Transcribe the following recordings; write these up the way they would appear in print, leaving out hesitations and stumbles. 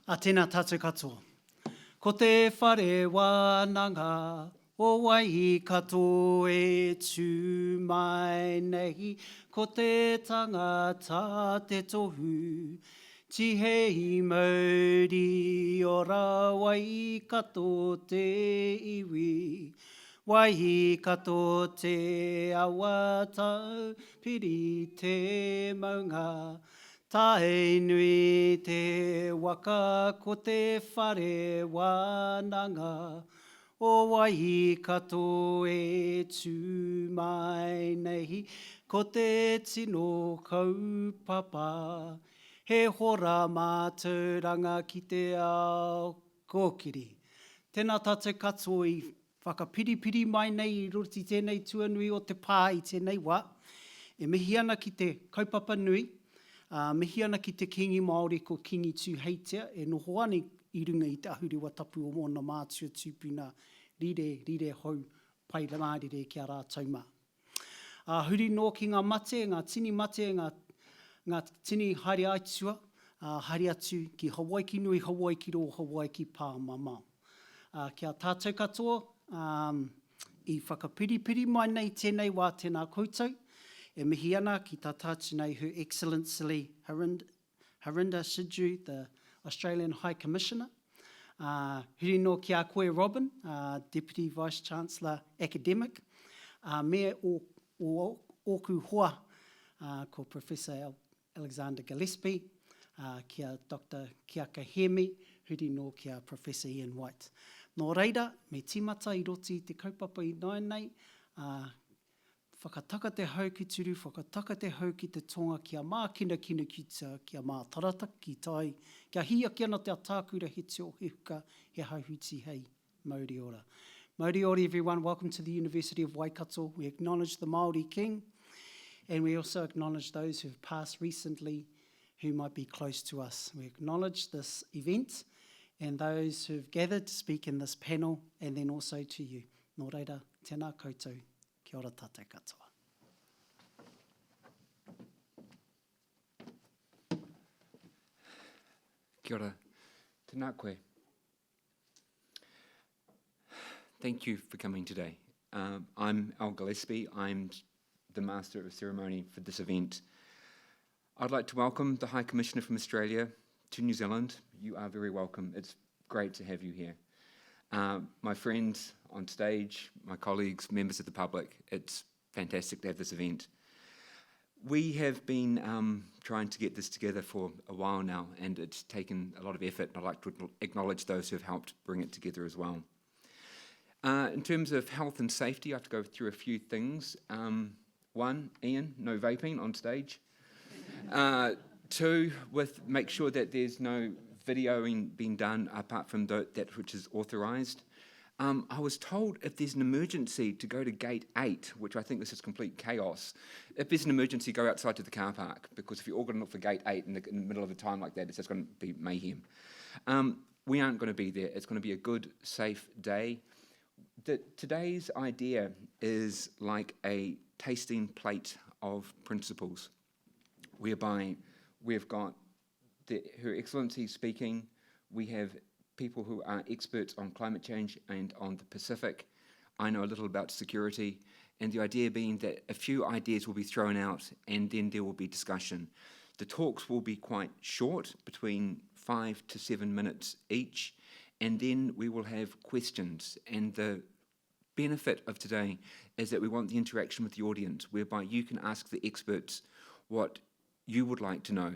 A tēnā tātou katoa. Ko te whare wānanga, o Waikato e tū mai nei. Ko te tangata te tohu, tihei mauri o ra Waikato te iwi. Waikato te awatau, piri te maunga. Tae nui te waka ko te whare wānanga, o Waikato e tū mai nei. Ko te tino kaupapa, he hora mātauranga ki te ao kōkiri. Tēnā tātou katoa i whakapiripiri mai nei i roti tēnei tuanui o te pā i tēnei wā. E mihi ana ki te kaupapa nui, mihi ana ki te kingi Māori ko kingi tūheitia, e noho ane i runga i te ahuriwa tapu o mōna mātua tūpuna rire hou pai rangārire ki a rātou mā. Huri no ki ngā mate, ngā tini haere aitua, haere atu ki Hawaii ki nui, Hawaii ki ro, Hawaii ki pā mamau. Kia tātou katoa, i whakapiripiri mai nei tēnei wā tēnā koutou, e mihi ana ki tā tātou nei Her Excellency Harinder Sidhu, the Australian High Commissioner. Huri no ki a koe Robin, Deputy Vice-Chancellor Academic. Me o oku hoa ko Professor Alexander Gillespie, kia Dr. Keaka Hemi, huri no kia Professor Iain White. Nō reira, me timata i roti te kaupapa i nei, whakataka te hau ki turu, whakataka te hau ki te tonga, kia mā kina ki kia mā tarata ki tai, kia hia ki ana te atākura he teo he huka, he hauhuti hei, Māori ora. Māori ora everyone, welcome to the University of Waikato. We acknowledge the Māori King, and we also acknowledge those who have passed recently who might be close to us. We acknowledge this event and those who have gathered to speak in this panel, and then also to you. Nō reira, tēnā koutou, kia ora tātou katoa. Kia ora, tēnā koe. Thank you for coming today. I'm Al Gillespie. I'm the Master of Ceremony for this event. I'd like to welcome the High Commissioner from Australia to New Zealand. You are very welcome. It's great to have you here. My friends on stage, my colleagues, members of the public, it's fantastic to have this event. We have been trying to get this together for a while now, and it's taken a lot of effort, and I'd like to acknowledge those who have helped bring it together as well. In terms of health and safety, I have to go through a few things. One, Iain, no vaping on stage. Two, make sure that there's no videoing being done apart from that which is authorised. I was told if there's an emergency to go to gate 8, which I think this is complete chaos. If there's an emergency, go outside to the car park, because if you're all going to look for gate 8 in the middle of a time like that, it's just going to be mayhem. We aren't going to be there. It's going to be a good, safe day. Today's idea is like a tasting plate of principles, whereby we've got Her Excellency speaking, we have people who are experts on climate change and on the Pacific. I know a little about security, and the idea being that a few ideas will be thrown out and then there will be discussion. The talks will be quite short, between 5 to 7 minutes each, and then we will have questions. And the benefit of today is that we want the interaction with the audience, whereby you can ask the experts what you would like to know.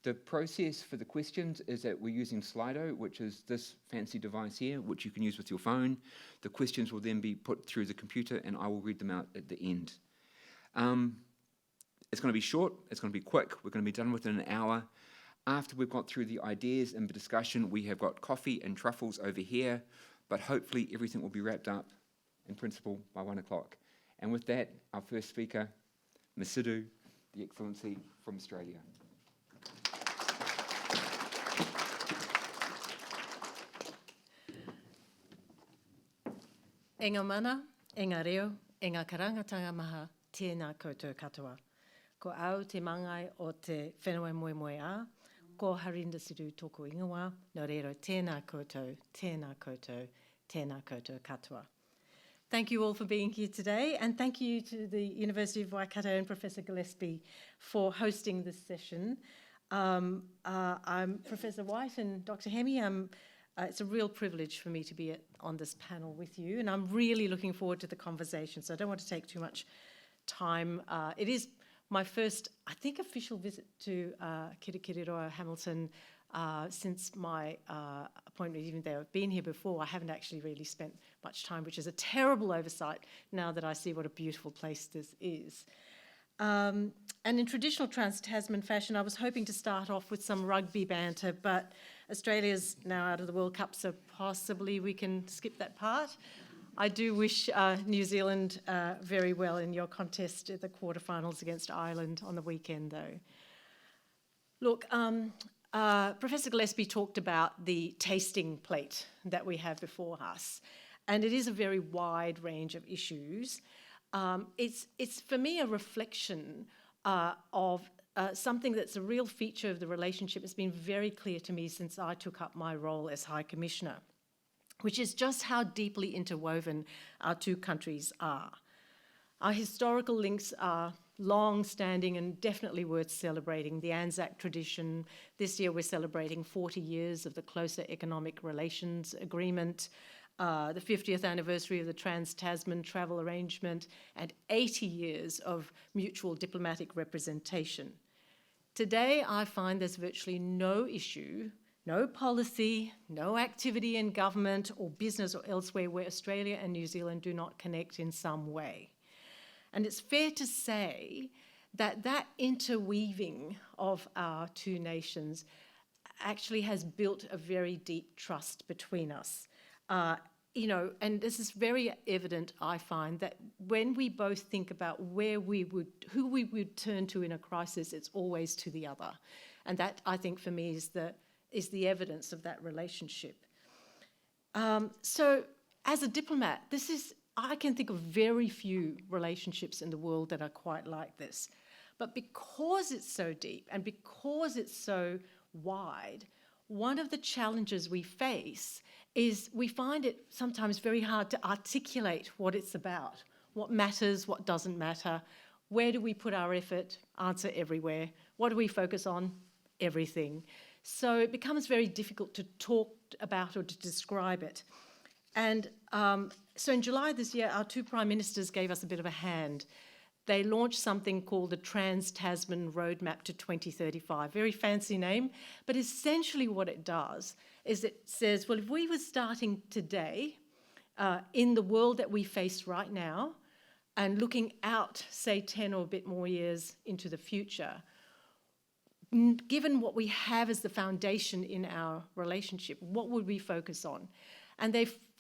The process for the questions is that we're using Slido, which is this fancy device here, which you can use with your phone. The questions will then be put through the computer, and I will read them out at the end. It's going to be short, it's going to be quick, we're going to be done within an hour. After we've got through the ideas and the discussion, we have got coffee and truffles over here, but hopefully everything will be wrapped up in principle by 1 o'clock. And with that, our first speaker, Ms. Sidhu, the Excellency from Australia. E ngā mana, e ngā reo, e ngā karangatanga maha, tēnā koutou katoa. Ko au te mangai o te whenua moe moe a, ko Harinder Sidhu tōku ingoa, no reiro tēnā koutou, tēnā koutou, tēnā koutou katoa. Thank you all for being here today, and thank you to the University of Waikato and Professor Gillespie for hosting this session. I'm Professor White and Dr. Hemi. It's a real privilege for me to be on this panel with you, and I'm really looking forward to the conversation, so I don't want to take too much time. It is my first, I think, official visit to Kirikiriroa Hamilton since my appointment, even though I've been here before. I haven't actually really spent much time, which is a terrible oversight now that I see what a beautiful place this is. And in traditional Trans-Tasman fashion, I was hoping to start off with some rugby banter, but Australia's now out of the World Cup, so possibly we can skip that part. I do wish New Zealand very well in your contest at the quarterfinals against Ireland on the weekend, though. Look, Professor Gillespie talked about the tasting plate that we have before us, and it is a very wide range of issues. It's for me a reflection of something that's a real feature of the relationship. It's been very clear to me since I took up my role as High Commissioner, which is just how deeply interwoven our two countries are. Our historical links are long-standing and definitely worth celebrating. The Anzac tradition, this year we're celebrating 40 years of the Closer Economic Relations Agreement, the 50th anniversary of the Trans-Tasman Travel Arrangement, and 80 years of mutual diplomatic representation. Today, I find there's virtually no issue, no policy, no activity in government or business or elsewhere where Australia and New Zealand do not connect in some way. And it's fair to say that that interweaving of our two nations actually has built a very deep trust between us. And this is very evident, I find, that when we both think about who we would turn to in a crisis, it's always to the other. And that, I think, for me, is the evidence of that relationship. So as a diplomat, I can think of very few relationships in the world that are quite like this. But because it's so deep and because it's so wide, one of the challenges we face is we find it sometimes very hard to articulate what it's about, what matters, what doesn't matter, where do we put our effort, answer everywhere, what do we focus on, everything. So it becomes very difficult to talk about or to describe it. And so in July this year, our two Prime Ministers gave us a bit of a hand. They launched something called the Trans-Tasman Roadmap to 2035. Very fancy name, but essentially what it does is it says, well, if we were starting today in the world that we face right now and looking out, say, 10 or a bit more years into the future, given what we have as the foundation in our relationship, what would we focus on? And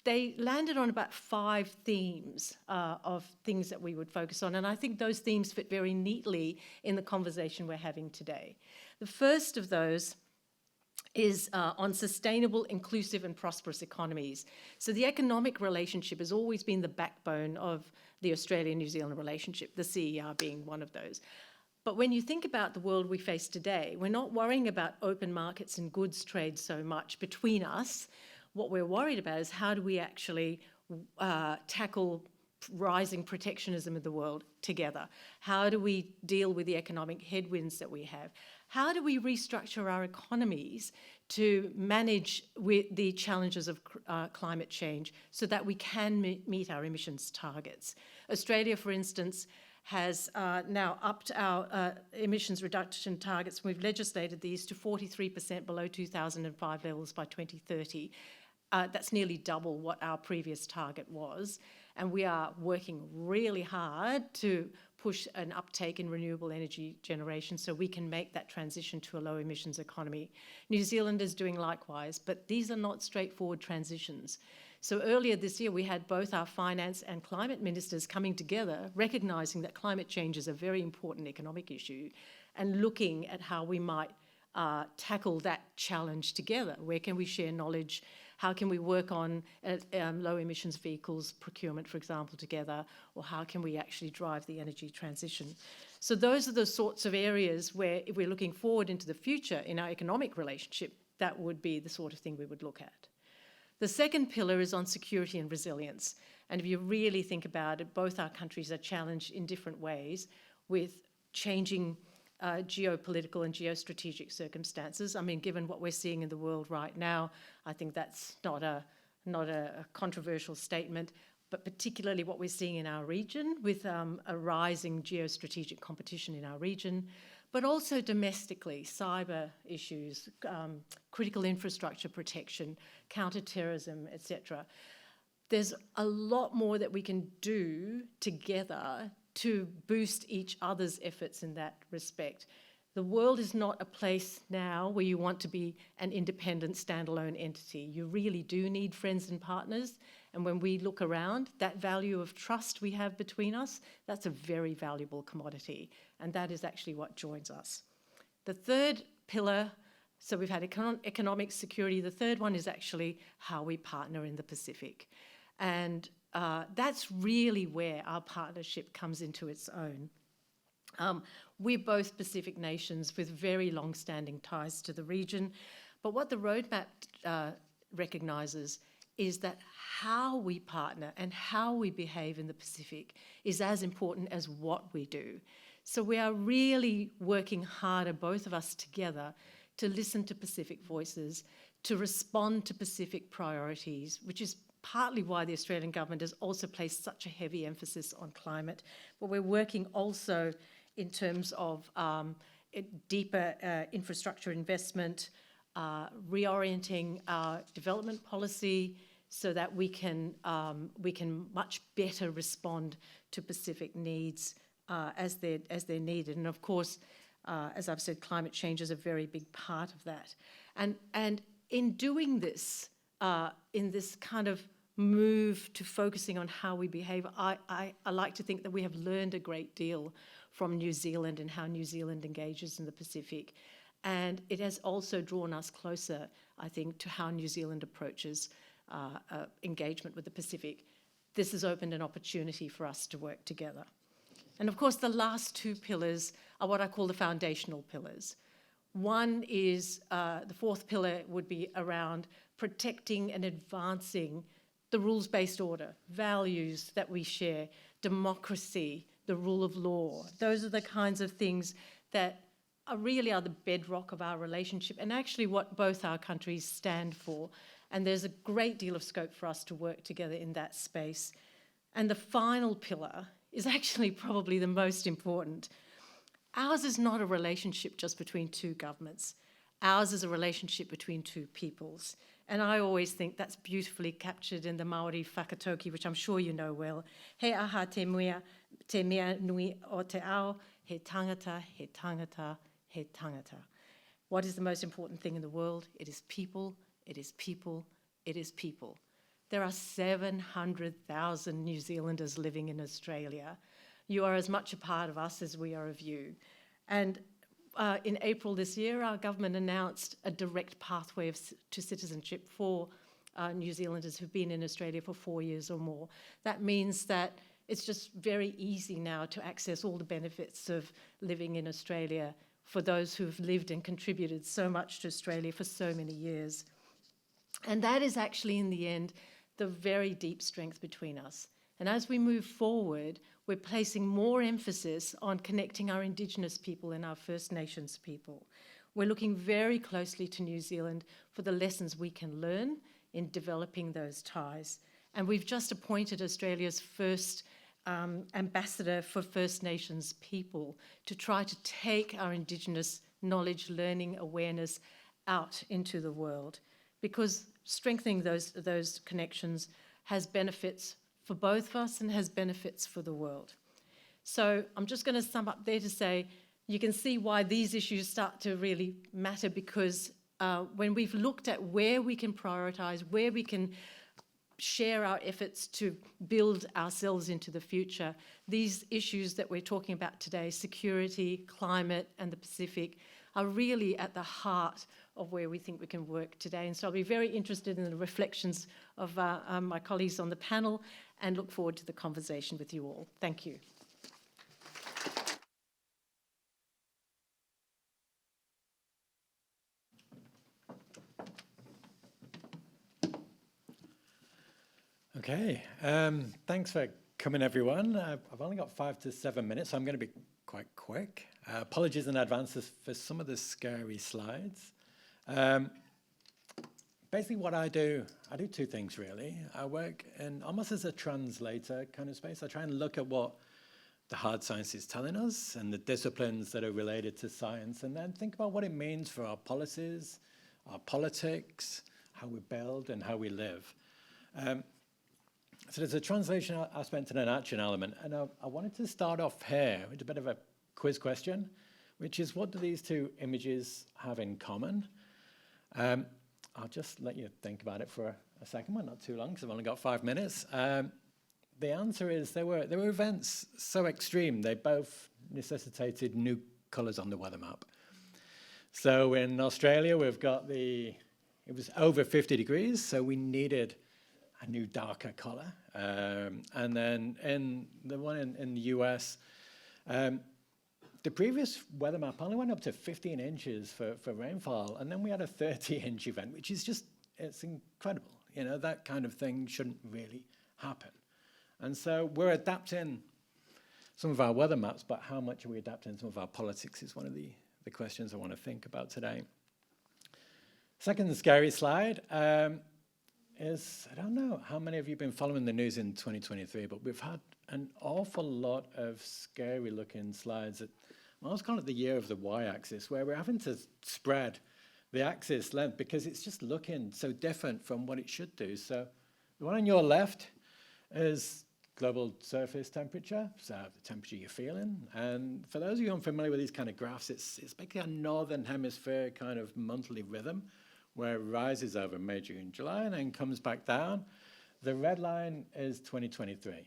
they landed on about 5 themes of things that we would focus on. And I think those themes fit very neatly in the conversation we're having today. The first of those is on sustainable, inclusive and prosperous economies. So the economic relationship has always been the backbone of the Australia-New Zealand relationship, the CER being one of those. But when you think about the world we face today, we're not worrying about open markets and goods trade so much between us. What we're worried about is how do we actually tackle rising protectionism in the world together? How do we deal with the economic headwinds that we have? How do we restructure our economies to manage with the challenges of climate change so that we can meet our emissions targets? Australia, for instance, has now upped our emissions reduction targets. We've legislated these to 43% below 2005 levels by 2030. That's nearly double what our previous target was. And we are working really hard to push an uptake in renewable energy generation so we can make that transition to a low emissions economy. New Zealand is doing likewise, but these are not straightforward transitions. So earlier this year, we had both our finance and climate ministers coming together, recognising that climate change is a very important economic issue and looking at how we might tackle that challenge together. Where can we share knowledge? How can we work on low emissions vehicles procurement, for example, together? Or how can we actually drive the energy transition? So those are the sorts of areas where, if we're looking forward into the future in our economic relationship, that would be the sort of thing we would look at. The second pillar is on security and resilience. And if you really think about it, both our countries are challenged in different ways with changing geopolitical and geostrategic circumstances. I mean, given what we're seeing in the world right now, I think that's not a controversial statement, but particularly what we're seeing in our region with a rising geostrategic competition in our region, but also domestically, cyber issues, critical infrastructure protection, counterterrorism, etc. There's a lot more that we can do together to boost each other's efforts in that respect. The world is not a place now where you want to be an independent, standalone entity. You really do need friends and partners. And when we look around, that value of trust we have between us, that's a very valuable commodity. And that is actually what joins us. The third pillar, so we've had economic security. The third one is actually how we partner in the Pacific. And that's really where our partnership comes into its own. We're both Pacific nations with very long-standing ties to the region, but what the roadmap recognises is that how we partner and how we behave in the Pacific is as important as what we do. So we are really working harder, both of us together, to listen to Pacific voices, to respond to Pacific priorities, which is partly why the Australian government has also placed such a heavy emphasis on climate. But we're working also in terms of deeper infrastructure investment, reorienting our development policy so that we can much better respond to Pacific needs as they're needed. And of course, as I've said, climate change is a very big part of that. And in doing this, in this kind of move to focusing on how we behave, I like to think that we have learned a great deal from New Zealand and how New Zealand engages in the Pacific. And it has also drawn us closer, I think, to how New Zealand approaches engagement with the Pacific. This has opened an opportunity for us to work together. And of course, the last two pillars are what I call the foundational pillars. One is, the fourth pillar would be around protecting and advancing the rules-based order, values that we share, democracy, the rule of law. Those are the kinds of things that really are the bedrock of our relationship and actually what both our countries stand for. And there's a great deal of scope for us to work together in that space. And the final pillar is actually probably the most important. Ours is not a relationship just between two governments. Ours is a relationship between two peoples. And I always think that's beautifully captured in the Māori whakatauki, which I'm sure you know well. He aha te mea nui o te ao, he tangata, he tangata, he tangata. What is the most important thing in the world? It is people, it is people, it is people. There are 700,000 New Zealanders living in Australia. You are as much a part of us as we are of you. And in April this year, our government announced a direct pathway to citizenship for New Zealanders who've been in Australia for 4 years or more. That means that it's just very easy now to access all the benefits of living in Australia for those who've lived and contributed so much to Australia for so many years. And that is actually, in the end, the very deep strength between us. And as we move forward, we're placing more emphasis on connecting our Indigenous people and our First Nations people. We're looking very closely to New Zealand for the lessons we can learn in developing those ties. And we've just appointed Australia's first ambassador for First Nations people to try to take our Indigenous knowledge, learning, awareness out into the world, because strengthening those connections has benefits for both of us and has benefits for the world. So I'm just going to sum up there to say you can see why these issues start to really matter, because when we've looked at where we can prioritise, where we can share our efforts to build ourselves into the future, these issues that we're talking about today, security, climate and the Pacific, are really at the heart of where we think we can work today. And so I'll be very interested in the reflections of my colleagues on the panel and look forward to the conversation with you all. Thank you. Okay, thanks for coming, everyone. I've only got 5 to 7 minutes, so I'm going to be quite quick. Apologies in advance for some of the scary slides. Basically what I do 2 things really. I work in almost as a translator kind of space. I try and look at what the hard science is telling us and the disciplines that are related to science, and then think about what it means for our policies, our politics, how we build and how we live. So there's a translation aspect and an action element, and I wanted to start off here with a bit of a quiz question, which is, what do these 2 images have in common? I'll just let you think about it for a second, well, not too long, because I've only got 5 minutes. The answer is there were events so extreme, they both necessitated new colours on the weather map. So in Australia, we've got it was over 50 degrees, so we needed a new darker colour. And then in the one in the US, the previous weather map only went up to 15 inches for rainfall, and then we had a 30-inch event, which is just, it's incredible. You know, that kind of thing shouldn't really happen. And so we're adapting some of our weather maps, but how much are we adapting some of our politics is one of the questions I want to think about today. Second scary slide is, I don't know how many of you have been following the news in 2023, but we've had an awful lot of scary looking slides that I almost call it the year of the y-axis, where we're having to spread the axis length because it's just looking so different from what it should do. So the one on your left is global surface temperature, so the temperature you're feeling. And for those of you unfamiliar with these kind of graphs, it's basically a northern hemisphere kind of monthly rhythm where it rises over May, June, July, and then comes back down. The red line is 2023.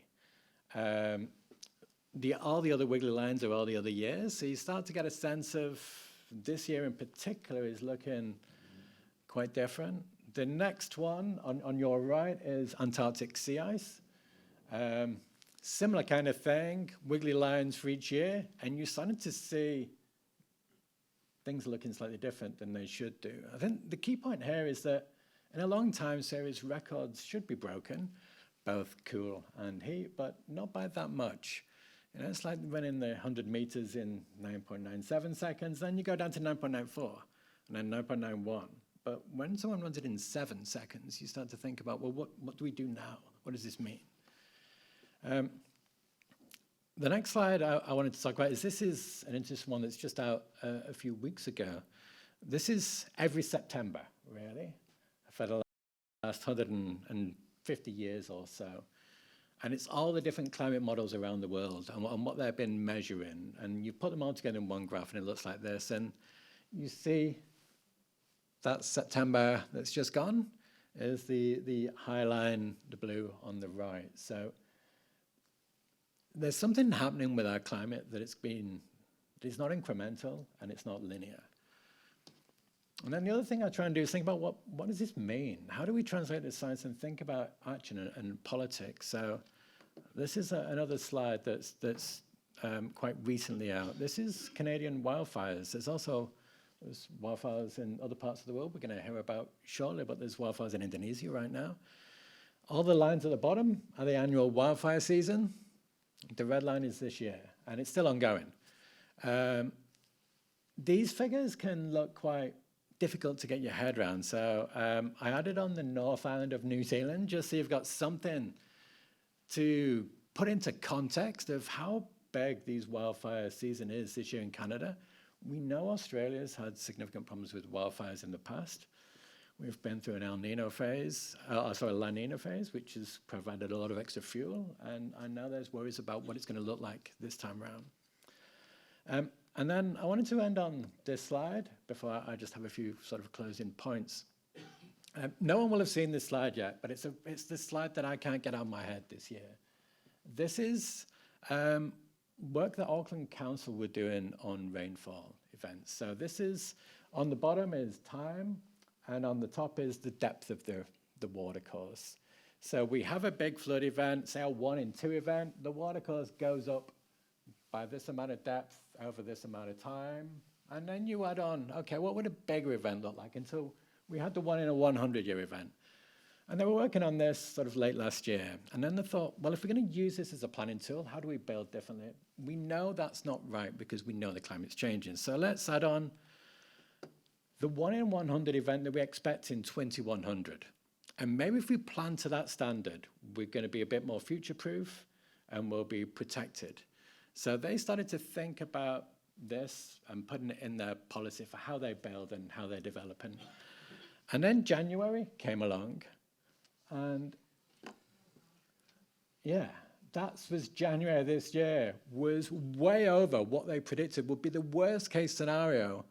All the other wiggly lines are all the other years, so you start to get a sense of this year in particular is looking quite different. The next one on your right is Antarctic sea ice. Similar kind of thing, wiggly lines for each year, and you're starting to see things looking slightly different than they should do. I think the key point here is that in a long time series, records should be broken, both cool and heat, but not by that much. You know, it's like running the 100 meters in 9.97 seconds, then you go down to 9.94, and then 9.91. But when someone runs it in 7 seconds, you start to think about, well, what do we do now? What does this mean? The next slide I wanted to talk about this is an interesting one that's just out a few weeks ago. This is every September, really, for the last 150 years or so. And it's all the different climate models around the world and what they've been measuring. And you put them all together in one graph, and it looks like this. And you see that September that's just gone is the high line, the blue on the right. So there's something happening with our climate that it's not incremental and it's not linear. And then the other thing I try and do is think about what does this mean? How do we translate this science and think about action and politics? So this is another slide that's quite recently out. This is Canadian wildfires. There's wildfires in other parts of the world we're going to hear about shortly, but there's wildfires in Indonesia right now. All the lines at the bottom are the annual wildfire season. The red line is this year, and it's still ongoing. These figures can look quite difficult to get your head around. So I added on the North Island of New Zealand, just so you've got something to put into context of how big these wildfire season is this year in Canada. We know Australia's had significant problems with wildfires in the past. We've been through an La Nina phase, which has provided a lot of extra fuel, and now there's worries about what it's going to look like this time around. And then I wanted to end on this slide before I just have a few sort of closing points. No one will have seen this slide yet, but it's the slide that I can't get out of my head this year. This is work that Auckland Council were doing on rainfall events. So this is, on the bottom is time, and on the top is the depth of the watercourse. So we have a big flood event, say a 1 in 2 event. The watercourse goes up by this amount of depth over this amount of time. And then you add on, okay, what would a bigger event look like? And so we had the 1 in a 100-year event. And they were working on this sort of late last year. And then they thought, well, if we're going to use this as a planning tool, how do we build differently? We know that's not right because we know the climate's changing. So let's add on the 1 in 100 event that we expect in 2100. And maybe if we plan to that standard, we're going to be a bit more future-proof and we'll be protected. So they started to think about this and putting it in their policy for how they build and how they're developing. And then January came along, and yeah, that was January this year, was way over what they predicted would be the worst case scenario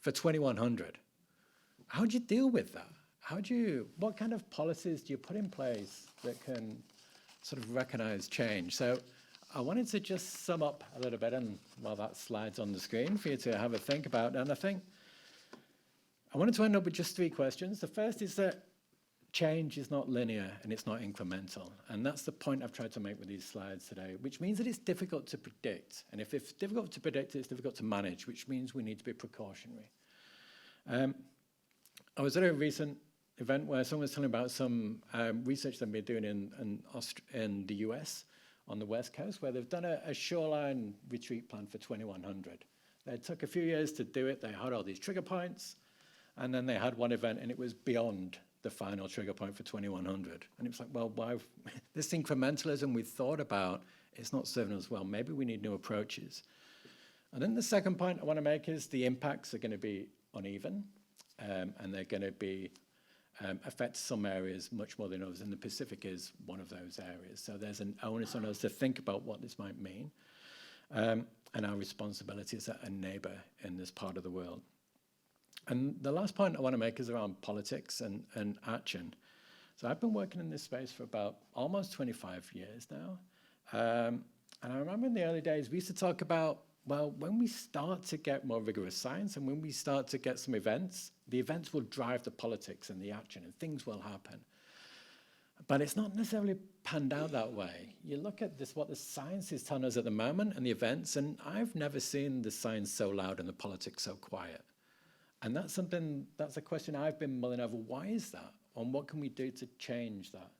for 2100. How do you deal with that? What kind of policies do you put in place that can sort of recognize change? So I wanted to just sum up a little bit, and while that slide's on the screen for you to have a think about, and I think I wanted to end up with just 3 questions. The first is that change is not linear and it's not incremental. And that's the point I've tried to make with these slides today, which means that it's difficult to predict. And if it's difficult to predict, it's difficult to manage, which means we need to be precautionary. I was at a recent event where someone was telling about some research they've been doing in the US on the West Coast, where they've done a shoreline retreat plan for 2100. They took a few years to do it. They had all these trigger points, and then they had one event, and it was beyond the final trigger point for 2100. And it was like, well, why this incrementalism we thought about, it's not serving us well. Maybe we need new approaches. And then the second point I want to make is the impacts are going to be uneven, and they're going to be affect some areas much more than others, and the Pacific is one of those areas. So there's an onus on us to think about what this might mean, and our responsibility as a neighbor in this part of the world. And the last point I want to make is around politics and action. So I've been working in this space for about almost 25 years now. And I remember in the early days, we used to talk about, well, when we start to get more rigorous science and when we start to get some events, the events will drive the politics and the action and things will happen. But it's not necessarily panned out that way. You look at this, what the science is telling us at the moment and the events, and I've never seen the science so loud and the politics so quiet. And that's a question I've been mulling over. Why is that? And what can we do to change that?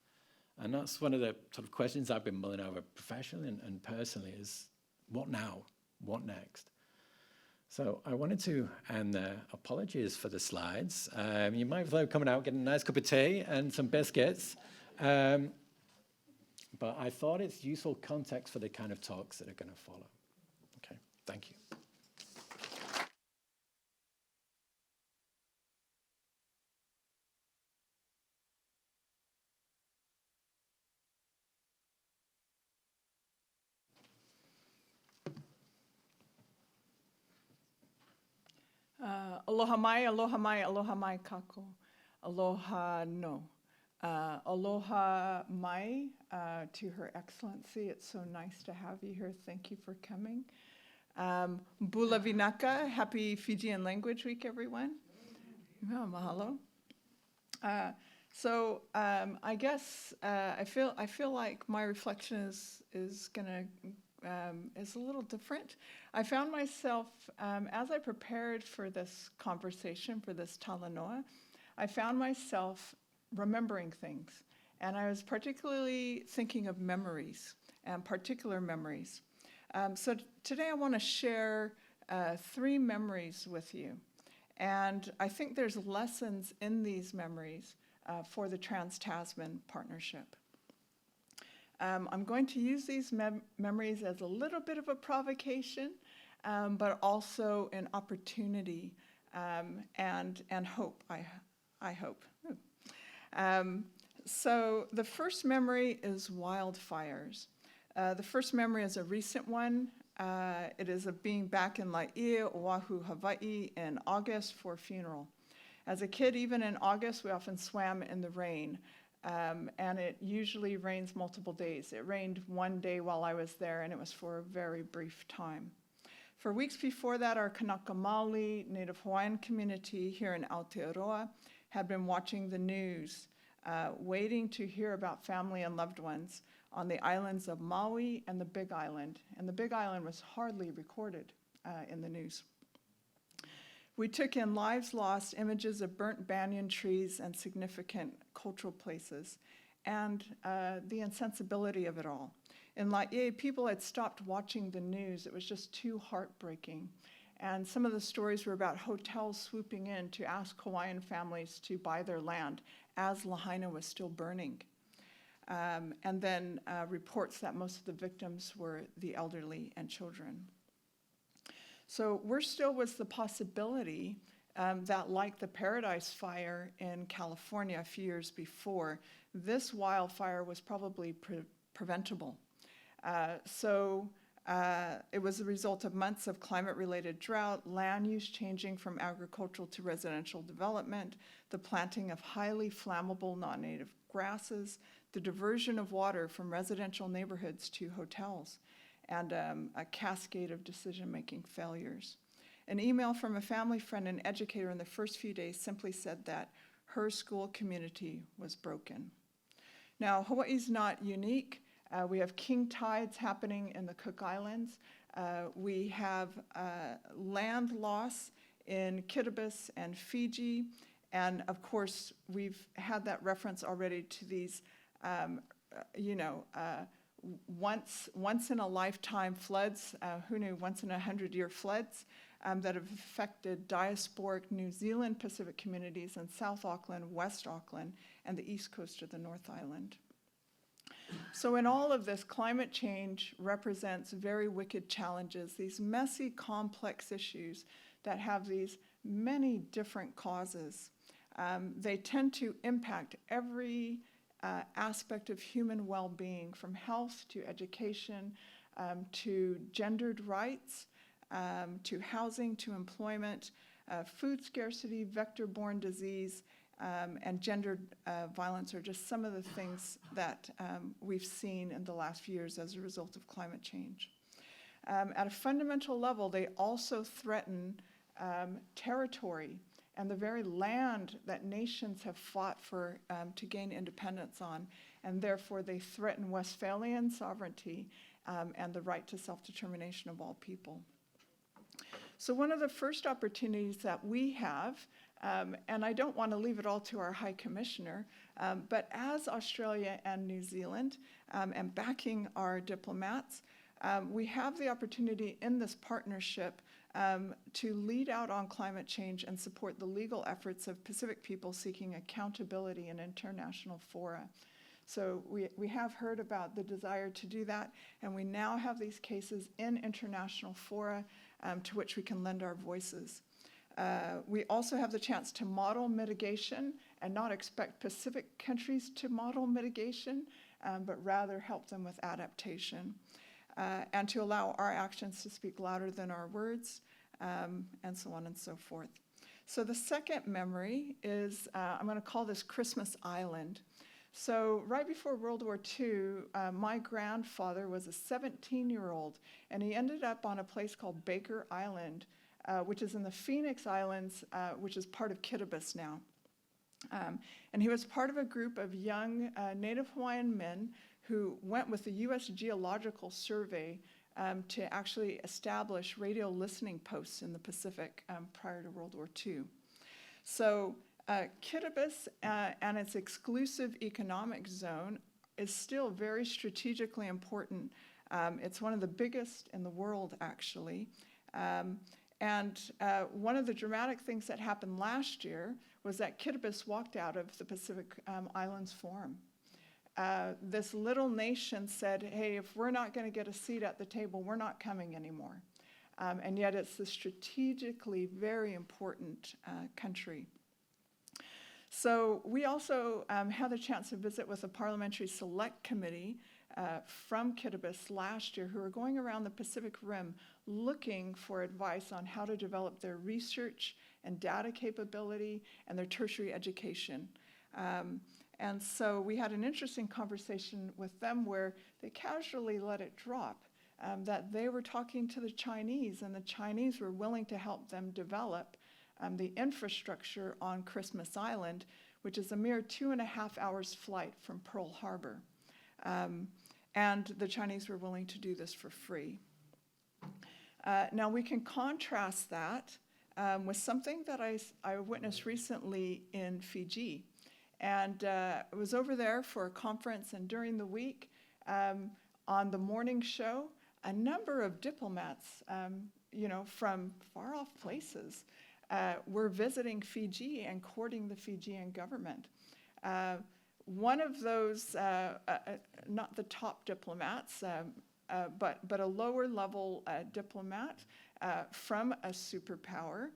And that's one of the sort of questions I've been mulling over professionally and personally is, what now? What next? So I wanted to end there. Apologies for the slides. You might have coming out, getting a nice cup of tea and some biscuits. But I thought it's useful context for the kind of talks that are going to follow. Okay, thank you. Aloha mai, aloha mai, aloha mai kako. Aloha no. Aloha mai to Her Excellency. It's so nice to have you here. Thank you for coming. Bula vinaka. Happy Fijian Language Week, everyone. Oh, mahalo. So I guess I feel like my reflection is a little different. I found myself, as I prepared for this conversation, for this talanoa, I found myself remembering things. And I was particularly thinking of memories, and particular memories. So today I want to share 3 memories with you. And I think there's lessons in these memories for the Trans-Tasman Partnership. I'm going to use these memories as a little bit of a provocation, but also an opportunity and hope, I hope. So the first memory is wildfires. The first memory is a recent one. It is of being back in Laie, Oahu, Hawaii in August for a funeral. As a kid, even in August, we often swam in the rain. And it usually rains multiple days. It rained one day while I was there, and it was for a very brief time. For weeks before that, our Kanaka Maoli Native Hawaiian community here in Aotearoa had been watching the news, waiting to hear about family and loved ones on the islands of Maui and the Big Island. And the Big Island was hardly recorded in the news. We took in lives lost, images of burnt banyan trees and significant cultural places, and the insensibility of it all. In Laie, people had stopped watching the news. It was just too heartbreaking. And some of the stories were about hotels swooping in to ask Hawaiian families to buy their land as Lahaina was still burning. And then reports that most of the victims were the elderly and children. So worse still was the possibility that, like the Paradise Fire in California a few years before, this wildfire was probably preventable. It was the result of months of climate-related drought, land use changing from agricultural to residential development, the planting of highly flammable non-native grasses, the diversion of water from residential neighborhoods to hotels, and a cascade of decision-making failures. An email from a family friend and educator in the first few days simply said that her school community was broken. Now, Hawaii's not unique. We have king tides happening in the Cook Islands. We have land loss in Kiribati and Fiji. And of course, we've had that reference already to these, once in a lifetime floods, who knew, once in 100-year floods that have affected diasporic New Zealand Pacific communities in South Auckland, West Auckland, and the east coast of the North Island. So in all of this, climate change represents very wicked challenges, these messy, complex issues that have these many different causes. They tend to impact every aspect of human well-being, from health to education, to gendered rights, to housing, to employment, food scarcity, vector-borne disease, and gendered violence are just some of the things that we've seen in the last few years as a result of climate change. At a fundamental level, they also threaten territory and the very land that nations have fought for to gain independence on, and therefore they threaten Westphalian sovereignty and the right to self-determination of all people. So one of the first opportunities that we have, and I don't want to leave it all to our High Commissioner, but as Australia and New Zealand, and backing our diplomats, we have the opportunity in this partnership to lead out on climate change and support the legal efforts of Pacific people seeking accountability in international fora. So we have heard about the desire to do that, and we now have these cases in international fora to which we can lend our voices. We also have the chance to model mitigation and not expect Pacific countries to model mitigation, but rather help them with adaptation, and to allow our actions to speak louder than our words, and so on and so forth. So the second memory is, I'm going to call this Christmas Island. So right before World War II, my grandfather was a 17-year-old, and he ended up on a place called Baker Island, which is in the Phoenix Islands, which is part of Kiribati now. And he was part of a group of young Native Hawaiian men who went with the U.S. Geological Survey to actually establish radio listening posts in the Pacific prior to World War II. So Kiribati and its exclusive economic zone is still very strategically important. It's one of the biggest in the world, actually. And one of the dramatic things that happened last year was that Kiribati walked out of the Pacific Islands Forum. This little nation said, hey, if we're not going to get a seat at the table, we're not coming anymore. And yet it's a strategically very important country. So we also had the chance to visit with a parliamentary select committee from Kiribati last year who are going around the Pacific Rim looking for advice on how to develop their research and data capability and their tertiary education. And so we had an interesting conversation with them where they casually let it drop that they were talking to the Chinese, and the Chinese were willing to help them develop the infrastructure on Christmas Island, which is a mere 2.5 hours flight from Pearl Harbor. And the Chinese were willing to do this for free. Now we can contrast that was something that I witnessed recently in Fiji. And I was over there for a conference, and during the week, on the morning show, a number of diplomats, from far-off places, were visiting Fiji and courting the Fijian government. One of those, not the top diplomats, but a lower-level diplomat from a superpower,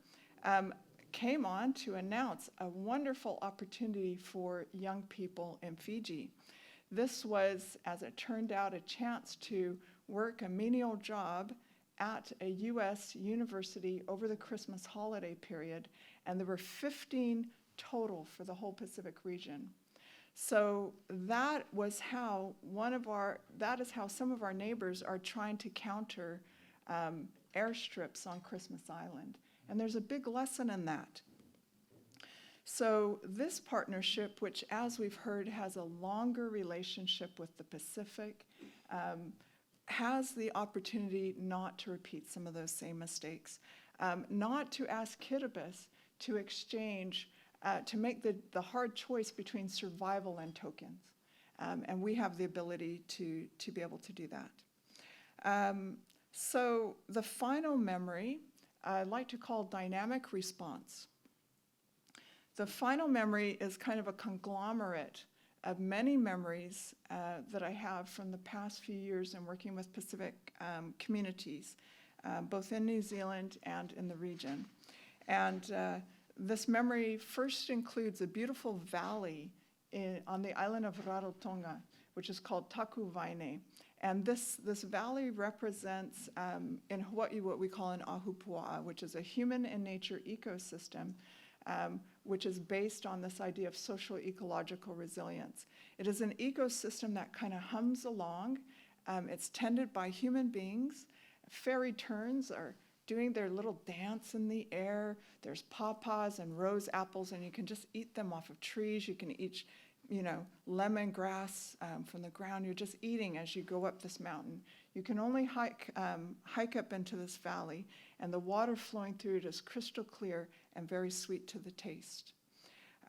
came on to announce a wonderful opportunity for young people in Fiji. This was, as it turned out, a chance to work a menial job at a U.S. university over the Christmas holiday period, and there were 15 total for the whole Pacific region. So that is how some of our neighbors are trying to counter airstrips on Christmas Island. And there's a big lesson in that. So this partnership, which as we've heard has a longer relationship with the Pacific, has the opportunity not to repeat some of those same mistakes, not to ask Kiribati to exchange, to make the hard choice between survival and tokens. And we have the ability to be able to do that. So the final memory, I like to call dynamic response. The final memory is kind of a conglomerate of many memories that I have from the past few years in working with Pacific communities, both in New Zealand and in the region. And this memory first includes a beautiful valley on the island of Rarotonga, which is called Taku Vaine. And this valley represents, in Hawaii, what we call an ahupua'a, which is a human and nature ecosystem, which is based on this idea of social ecological resilience. It is an ecosystem that kind of hums along. It's tended by human beings. Fairy terns are doing their little dance in the air. There's pawpaws and rose apples, and you can just eat them off of trees. You can eat lemongrass from the ground. You're just eating as you go up this mountain. You can only hike up into this valley, and the water flowing through it is crystal clear and very sweet to the taste.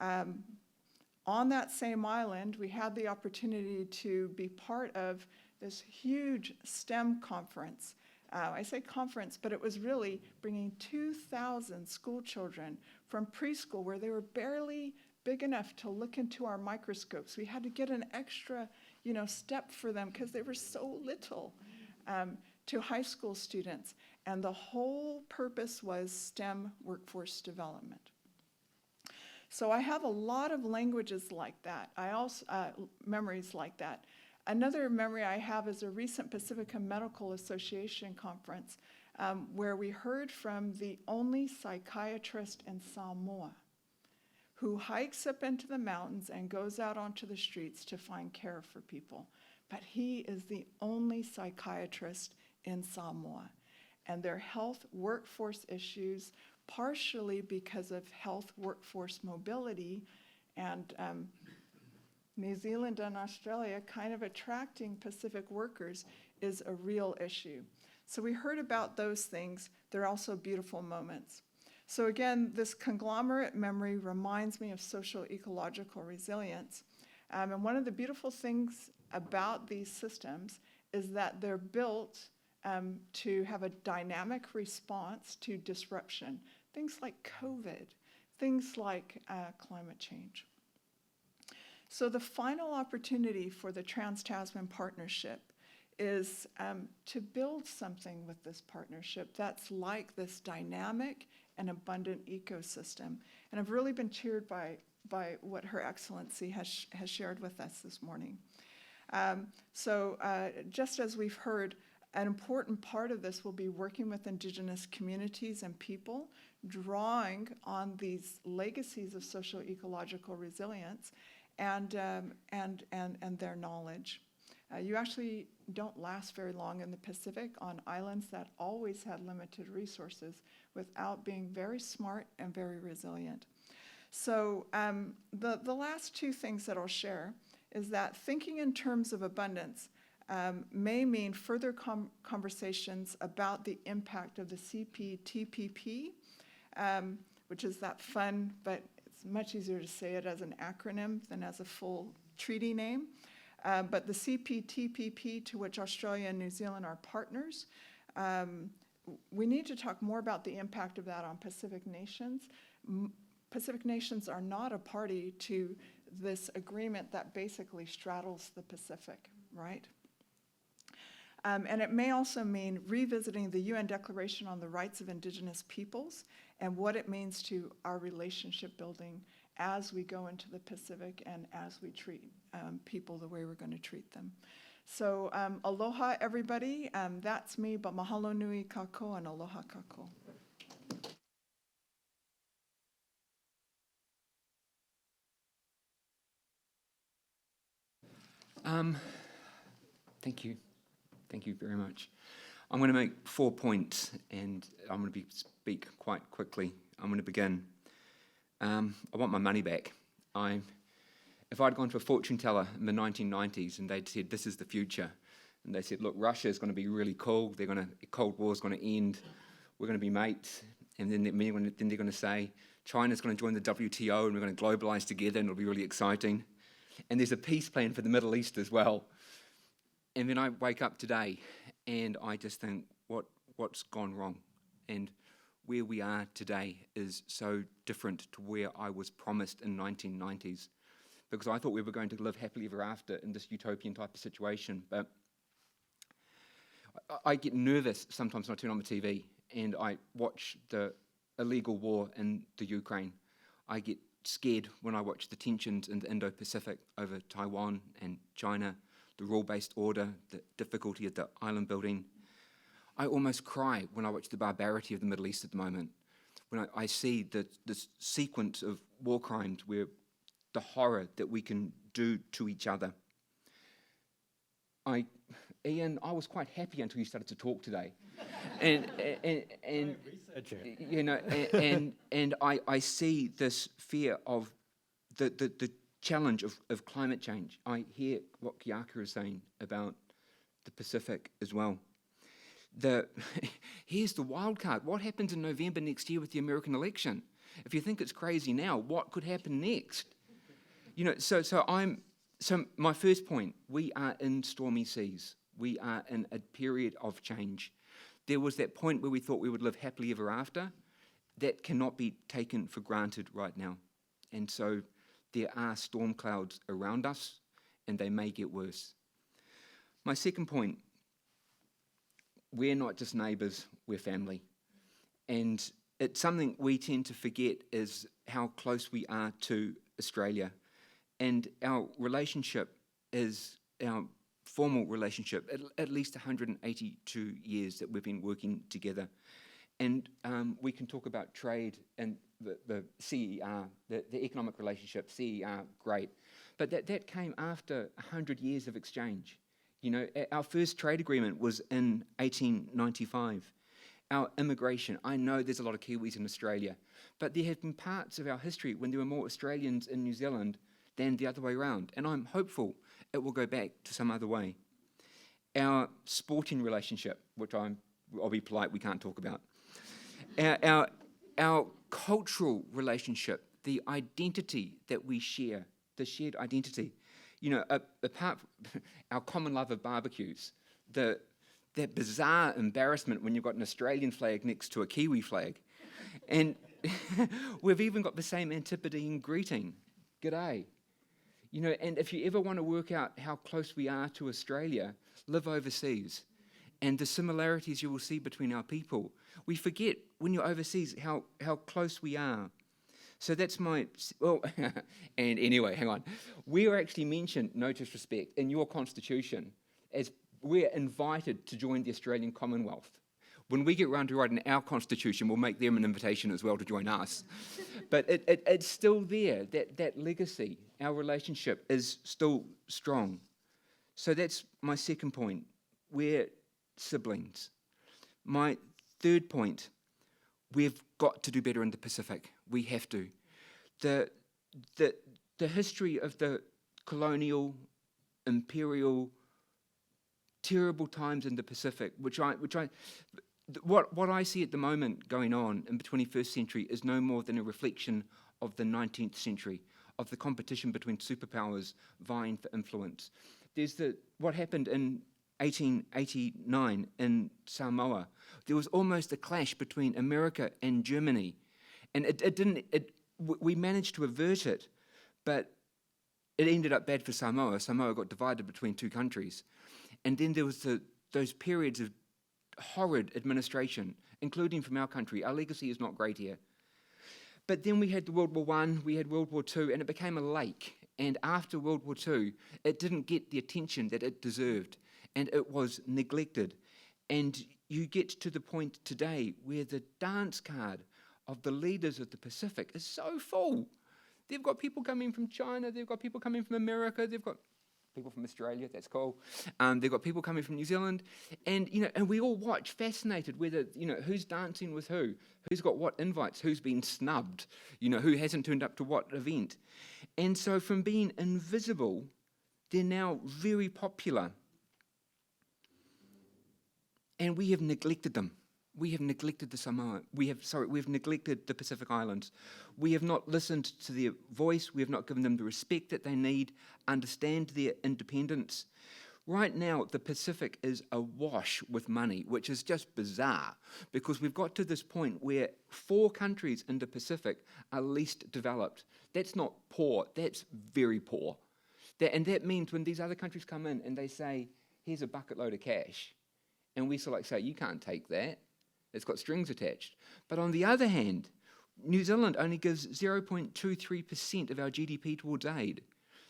On that same island, we had the opportunity to be part of this huge STEM conference. I say conference, but it was really bringing 2,000 school children from preschool, where they were barely big enough to look into our microscopes. We had to get an extra, step for them because they were so little, to high school students. And the whole purpose was STEM workforce development. So I have a lot of languages like that. I also, memories like that. Another memory I have is a recent Pacifica Medical Association conference where we heard from the only psychiatrist in Samoa who hikes up into the mountains and goes out onto the streets to find care for people. But he is the only psychiatrist in Samoa. And their health workforce issues, partially because of health workforce mobility and New Zealand and Australia kind of attracting Pacific workers, is a real issue. So we heard about those things. They're also beautiful moments. So again, this conglomerate memory reminds me of social ecological resilience. And one of the beautiful things about these systems is that they're built to have a dynamic response to disruption. Things like COVID, things like climate change. So the final opportunity for the Trans-Tasman Partnership is to build something with this partnership that's like this dynamic and abundant ecosystem. And I've really been cheered by what Her Excellency has shared with us this morning. So just as we've heard, an important part of this will be working with Indigenous communities and people, drawing on these legacies of social ecological resilience and their knowledge. You actually don't last very long in the Pacific on islands that always had limited resources without being very smart and very resilient. So the last two things that I'll share is that thinking in terms of abundance may mean further conversations about the impact of the CPTPP which is that fun, but it's much easier to say it as an acronym than as a full treaty name. But the CPTPP, to which Australia and New Zealand are partners, we need to talk more about the impact of that on Pacific nations. Pacific nations are not a party to this agreement that basically straddles the Pacific, right? And it may also mean revisiting the UN Declaration on the Rights of Indigenous Peoples and what it means to our relationship building as we go into the Pacific and as we treat people the way we're going to treat them. So aloha, everybody. That's me, but mahalo nui kako and aloha kako. Thank you. Thank you very much. I'm going to make 4 points, and I'm going to speak quite quickly. I'm going to begin. I want my money back. If I'd gone to a fortune teller in the 1990s and they'd said, this is the future, and they said, look, Russia is going to be really cool, Cold War is going to end, we're going to be mates, and then they're going to say, China's going to join the WTO and we're going to globalize together and it'll be really exciting. And there's a peace plan for the Middle East as well. And then I wake up today and I just think, what's gone wrong? And where we are today is so different to where I was promised in 1990s, because I thought we were going to live happily ever after in this utopian type of situation. But I get nervous sometimes when I turn on the TV and I watch the illegal war in the Ukraine. I get scared when I watch the tensions in the Indo-Pacific over Taiwan and China, the rule-based order, the difficulty of the island building. I almost cry when I watch the barbarity of the Middle East at the moment, when I see this sequence of war crimes where the horror that we can do to each other. Iain, I was quite happy until you started to talk today. and you know, and I see this fear of the challenge of climate change. I hear what Keaka is saying about the Pacific as well. Here's the wild card. What happens in November next year with the American election? If you think it's crazy now, what could happen next? You know, so my first point, we are in stormy seas. We are in a period of change. There was that point where we thought we would live happily ever after. That cannot be taken for granted right now. And so there are storm clouds around us, and they may get worse. My second point, we're not just neighbours, we're family. And it's something we tend to forget is how close we are to Australia. And our relationship is our formal relationship, at least 182 years that we've been working together. And we can talk about trade and the CER, the economic relationship, CER, great. But that came after 100 years of exchange. You know, our first trade agreement was in 1895. Our immigration, I know there's a lot of Kiwis in Australia, but there have been parts of our history when there were more Australians in New Zealand than the other way around. And I'm hopeful it will go back to some other way. Our sporting relationship, which I'll be polite, we can't talk about. Our cultural relationship, the identity that we share, the shared identity. You know, apart from our common love of barbecues, that bizarre embarrassment when you've got an Australian flag next to a Kiwi flag. And we've even got the same antipathy in greeting. G'day. You know, and if you ever want to work out how close we are to Australia, live overseas. And the similarities you will see between our people. We forget when you're overseas how close we are. So that's and anyway, hang on. We are actually mentioned, no disrespect, in your constitution as we're invited to join the Australian Commonwealth. When we get round to writing our constitution, we'll make them an invitation as well to join us. But it's still there, that legacy. Our relationship is still strong. So that's my second point. We're siblings. My third point, we've got to do better in the Pacific. We have to. The history of the colonial, imperial, terrible times in the Pacific, which what I see at the moment going on in the 21st century is no more than a reflection of the 19th century, of the competition between superpowers vying for influence. There's what happened in 1889 in Samoa. There was almost a clash between America and Germany, and we managed to avert it, but it ended up bad for Samoa. Samoa got divided between two countries, and then there was those periods of horrid administration, including from our country. Our legacy is not great here. But then we had the World War I, we had World War II, and it became a lake. And after World War II, it didn't get the attention that it deserved, and it was neglected. And you get to the point today where the dance card of the leaders of the Pacific is so full. They've got people coming from China, they've got people coming from America, they've got people from Australia, that's cool. They've got people coming from New Zealand, and we all watch, fascinated, whether who's dancing with who's got what invites, who's been snubbed, who hasn't turned up to what event, and so from being invisible, they're now very popular, and we have neglected them. We have neglected the Samoa. We've neglected the Pacific Islands. We have not listened to their voice. We have not given them the respect that they need, understand their independence. Right now, the Pacific is awash with money, which is just bizarre, because we've got to this point where 4 countries in the Pacific are least developed. That's not poor, that's very poor. And that means when these other countries come in and they say, here's a bucket load of cash, and we sort of say, you can't take that. It's got strings attached. But on the other hand, New Zealand only gives 0.23% of our GDP towards aid.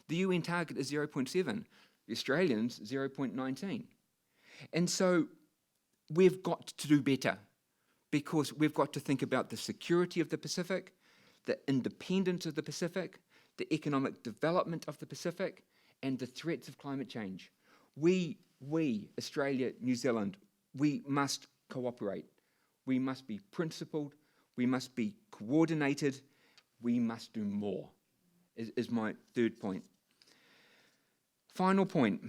The UN target is 0.7. The Australians, 0.19. And so we've got to do better, because we've got to think about the security of the Pacific, the independence of the Pacific, the economic development of the Pacific, and the threats of climate change. We, Australia, New Zealand, we must cooperate. We must be principled, we must be coordinated, we must do more, is my third point. Final point,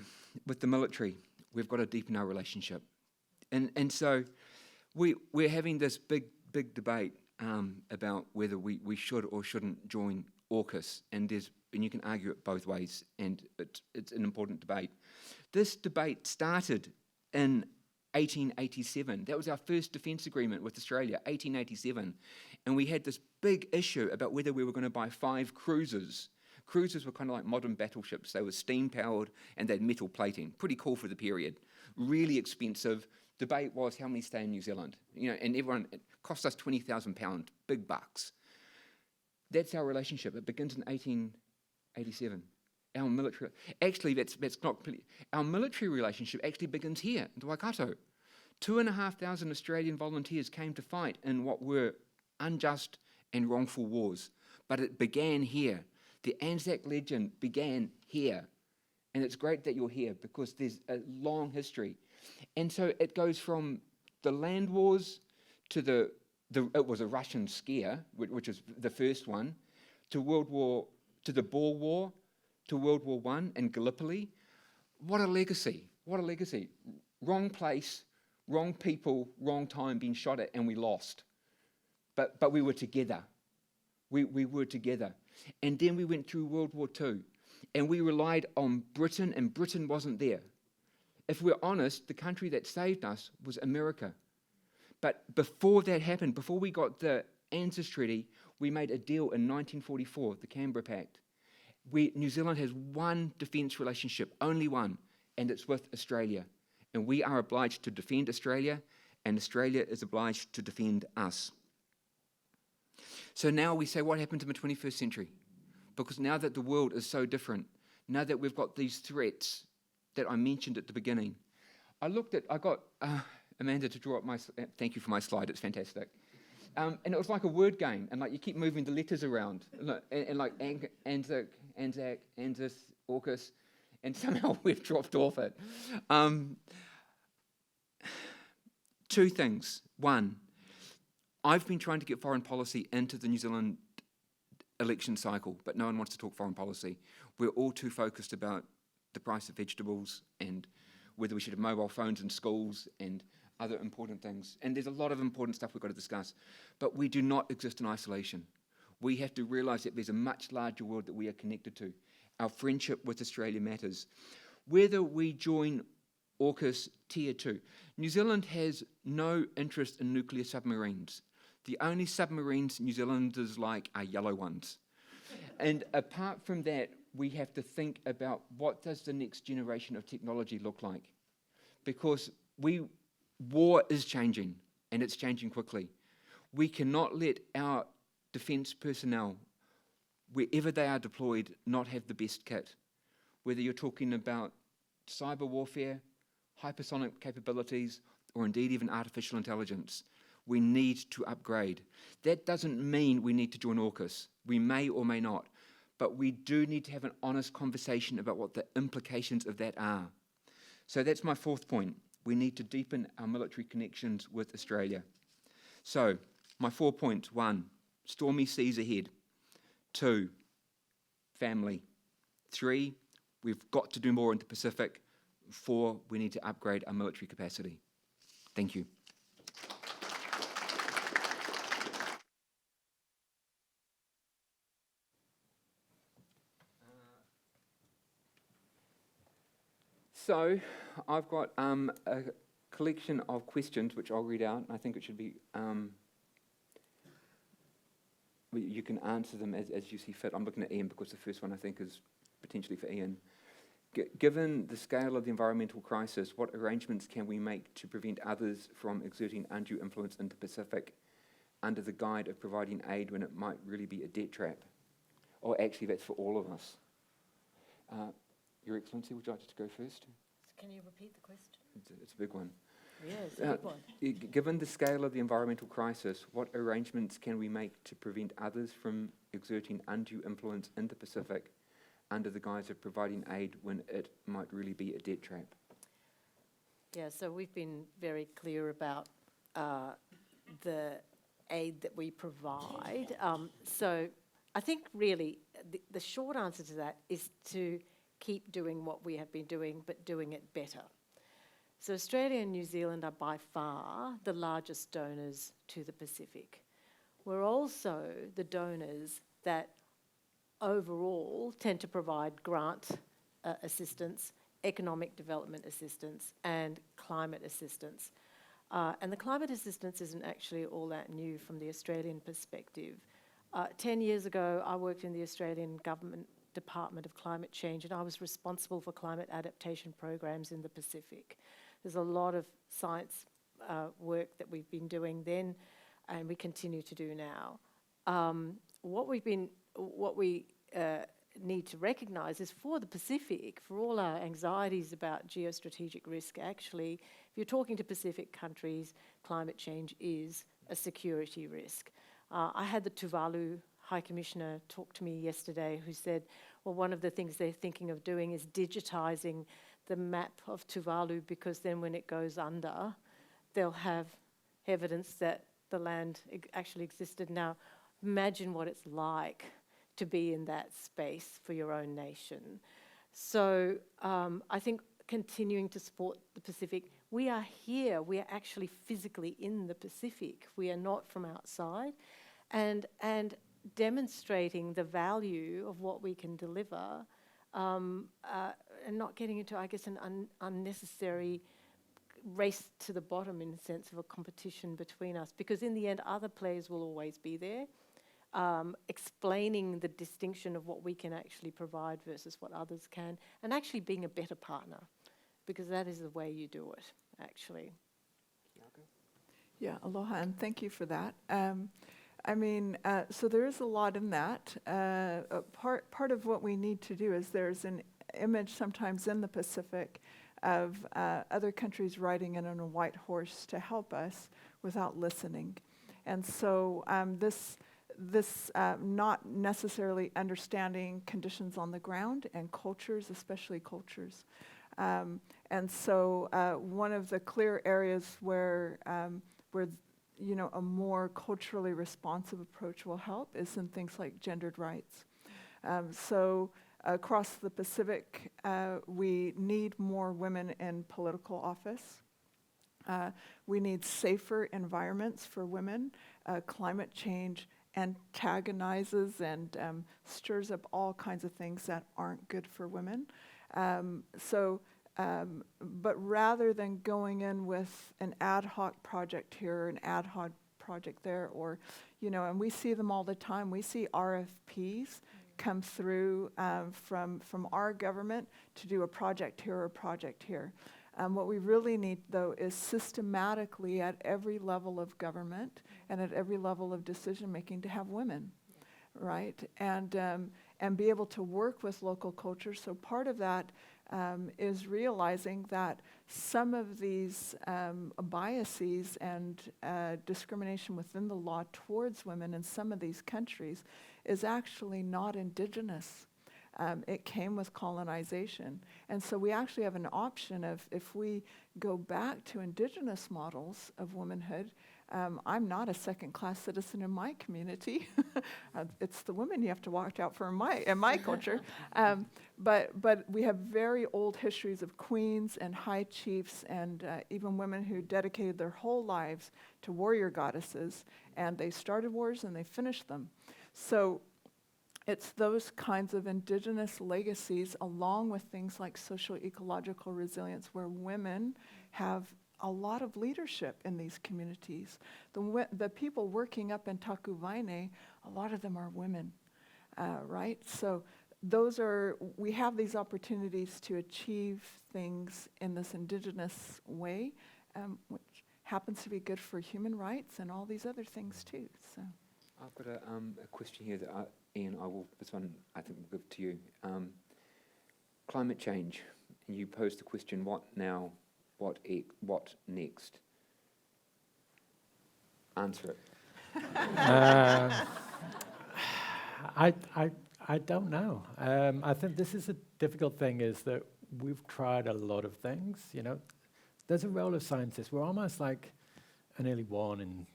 with the military, we've got to deepen our relationship. And so we're having this big debate about whether we should or shouldn't join AUKUS, and you can argue it both ways, and it's an important debate. This debate started in 1887. That was our first defence agreement with Australia, 1887. And we had this big issue about whether we were going to buy 5 cruisers. Cruisers were kind of like modern battleships. They were steam-powered and they had metal plating. Pretty cool for the period. Really expensive. Debate was how many stay in New Zealand. And it cost us £20,000, big bucks. That's our relationship. It begins in 1887. Our military, actually, that's not complete. Our military relationship actually begins here in Waikato. 2,500 Australian volunteers came to fight in what were unjust and wrongful wars, but it began here. The Anzac legend began here, and it's great that you're here because there's a long history, and so it goes from the land wars to it was a Russian scare, which is the first one, to the Boer War. To World War I and Gallipoli. What a legacy, what a legacy. Wrong place, wrong people, wrong time, being shot at, and we lost. But we were together. We were together. And then we went through World War II, and we relied on Britain, and Britain wasn't there. If we're honest, the country that saved us was America. But before that happened, before we got the ANZUS Treaty, we made a deal in 1944, the Canberra Pact. New Zealand has one defence relationship, only one, and it's with Australia. And we are obliged to defend Australia, and Australia is obliged to defend us. So now we say, what happened in the 21st century? Because now that the world is so different, now that we've got these threats that I mentioned at the beginning, I got Amanda to draw up thank you for my slide, it's fantastic. And it was like a word game, and like you keep moving the letters around, and like Anzac, ANZUS, AUKUS, and somehow we've dropped off it. 2 things. 1, I've been trying to get foreign policy into the New Zealand election cycle, but no one wants to talk foreign policy. We're all too focused about the price of vegetables and whether we should have mobile phones in schools and other important things. And there's a lot of important stuff we've got to discuss. But we do not exist in isolation. We have to realise that there's a much larger world that we are connected to. Our friendship with Australia matters. Whether we join AUKUS Tier 2, New Zealand has no interest in nuclear submarines. The only submarines New Zealanders like are yellow ones. And apart from that, we have to think about what does the next generation of technology look like? Because war is changing, and it's changing quickly. We cannot let our defence personnel, wherever they are deployed, not have the best kit. Whether you're talking about cyber warfare, hypersonic capabilities, or indeed even artificial intelligence, we need to upgrade. That doesn't mean we need to join AUKUS. We may or may not, but we do need to have an honest conversation about what the implications of that are. So that's my fourth point. We need to deepen our military connections with Australia. So, my 4 points. 1, stormy seas ahead. 2, family. 3, we've got to do more in the Pacific. 4, we need to upgrade our military capacity. Thank you. So, I've got a collection of questions which I'll read out. I think it should be, you can answer them as you see fit. I'm looking at Iain because the first one I think is potentially for Iain. Given the scale of the environmental crisis, what arrangements can we make to prevent others from exerting undue influence in the Pacific under the guise of providing aid when it might really be a debt trap? Or actually, that's for all of us. Your Excellency, would you like to go first? Can you repeat the question? It's a big one. Yeah, it's a big one. Given the scale of the environmental crisis, what arrangements can we make to prevent others from exerting undue influence in the Pacific under the guise of providing aid when it might really be a debt trap? Yeah, so we've been very clear about the aid that we provide. So I think really the short answer to that is to keep doing what we have been doing, but doing it better. So Australia and New Zealand are by far the largest donors to the Pacific. We're also the donors that overall tend to provide grant assistance, economic development assistance, and climate assistance. And the climate assistance isn't actually all that new from the Australian perspective. 10 years ago, I worked in the Australian Government Department of Climate Change, and I was responsible for climate adaptation programs in the Pacific. There's a lot of science work that we've been doing then, and we continue to do now. What we need to recognise is for the Pacific, for all our anxieties about geostrategic risk, actually, if you're talking to Pacific countries, climate change is a security risk. I had the Tuvalu High Commissioner talk to me yesterday who said, well, one of the things they're thinking of doing is digitising the map of Tuvalu, because then when it goes under, they'll have evidence that the land actually existed. Now, imagine what it's like to be in that space for your own nation. So I think continuing to support the Pacific, we are here, we are actually physically in the Pacific. We are not from outside. And demonstrating the value of what we can deliver and not getting into, I guess, an unnecessary race to the bottom in the sense of a competition between us, because in the end, other players will always be there, explaining the distinction of what we can actually provide versus what others can, and actually being a better partner, because that is the way you do it, actually. Yeah, aloha, and thank you for that. So there is a lot in that. Part of what we need to do is there's an image sometimes in the Pacific of other countries riding in on a white horse to help us without listening. And so this not necessarily understanding conditions on the ground and cultures, especially cultures. And so one of the clear areas where a more culturally responsive approach will help is in things like gendered rights. So across the Pacific, we need more women in political office. We need safer environments for women. Climate change antagonizes and stirs up all kinds of things that aren't good for women. But rather than going in with an ad hoc project here, an ad hoc project there, or, and we see them all the time. We see RFPs come through from our government to do a project here or a project here. What we really need, though, is systematically at every level of government and at every level of decision making to have women, right? And be able to work with local cultures. So part of that is realizing that some of these biases and discrimination within the law towards women in some of these countries is actually not indigenous. It came with colonization. And so we actually have an option of, if we go back to indigenous models of womanhood, I'm not a second-class citizen in my community. It's the women you have to watch out for in my culture. But we have very old histories of queens and high chiefs and even women who dedicated their whole lives to warrior goddesses, and they started wars and they finished them. So it's those kinds of indigenous legacies, along with things like social ecological resilience, where women have a lot of leadership in these communities. The people working up in Takuvaine, a lot of them are women, right? So we have these opportunities to achieve things in this indigenous way, which happens to be good for human rights and all these other things too. So I've got a question here that Iain, this one I think will give to you. Climate change, and you posed the question, what now? What next? Answer it. I don't know. I think this is a difficult thing, is that we've tried a lot of things. There's a role of scientists. We're almost like an early warning